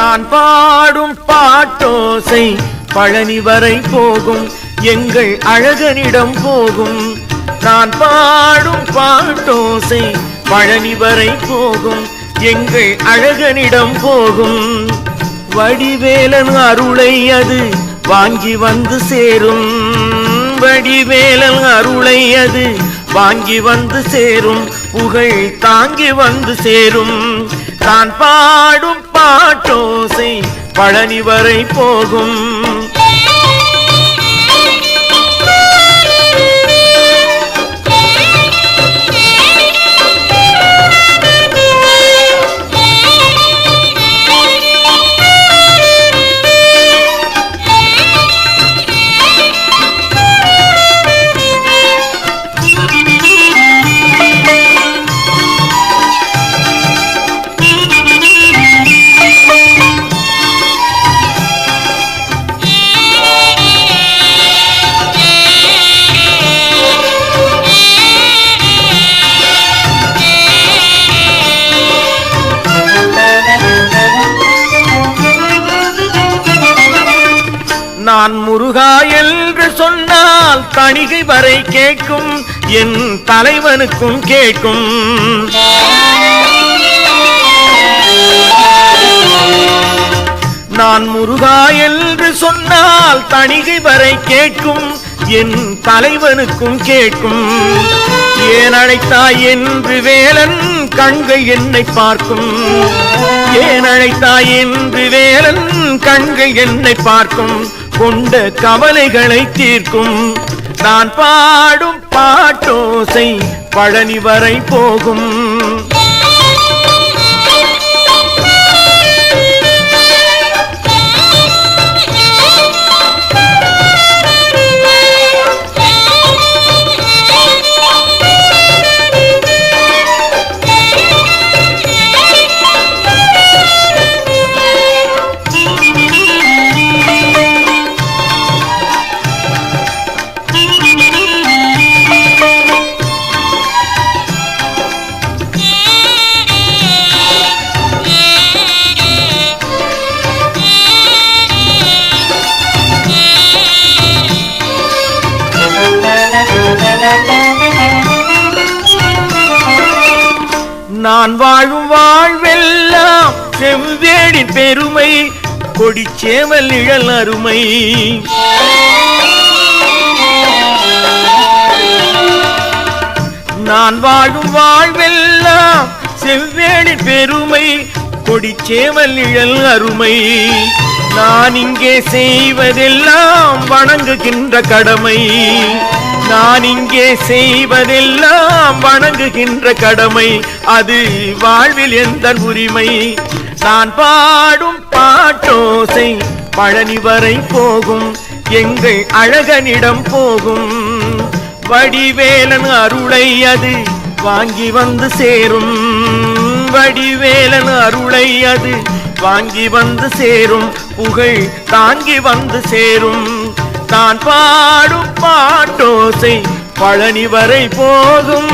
நான் பாடும் பாட்டோசை பழனி வரை போகும் எங்கள் அழகனிடம் போகும். நான் பாடும் பாட்டோசை பழனி வரை போகும் எங்கள் அழகனிடம் போகும். வடிவேலன் அருளை அது வாங்கி வந்து சேரும். வடிவேலன் அருளை அது வாங்கி வந்து சேரும். புகழ் தாங்கி வந்து சேரும். நான் பாடும் பாட்டோசை பழனி வரை போகும். நான் முருகா என்று சொன்னால் தணிகை வரை கேட்கும். என் தலைவனுக்கும் கேட்கும். நான் முருகா என்று சொன்னால் தணிகை வரை கேட்கும். என் தலைவனுக்கும் கேட்கும். ஏன் அழைத்தாய் என்று வேலன் கண்கள் என்னை பார்க்கும். ஏன் அழைத்தாய் என்று வேலன் கண்கள் என்னை பார்க்கும். கொண்ட கவலைகளை தீர்க்கும். நான் பாடும் பாட்டோசை பழனி வரை போகும். நான் வாழும் வாழ்வெல்லாம் செவ்வேடி பெருமை. கொடிச்சேவல் நிழல் அருமை. நான் வாழும் வாழ்வெல்லாம் செவ்வேடி பெருமை. கொடிச்சேவல் நிழல் அருமை. நான் இங்கே செய்வதெல்லாம் வணங்குகின்ற கடமை. நான் இங்கே செய்வதெல்லாம் வணங்குகின்ற கடமை. அது வாழ்வில் எந்த உரிமை. நான் பாடும் பாட்டோசை பழனி வரை போகும் எங்கள் அழகனிடம் போகும். வடிவேலன் அருளை அது வாங்கி வந்து சேரும். வடிவேலன் அருளை அது வாங்கி வந்து சேரும். புகழ் தாங்கி வந்து சேரும். நான் பாடும் பாட்டோசை பழனி வரை போகும்.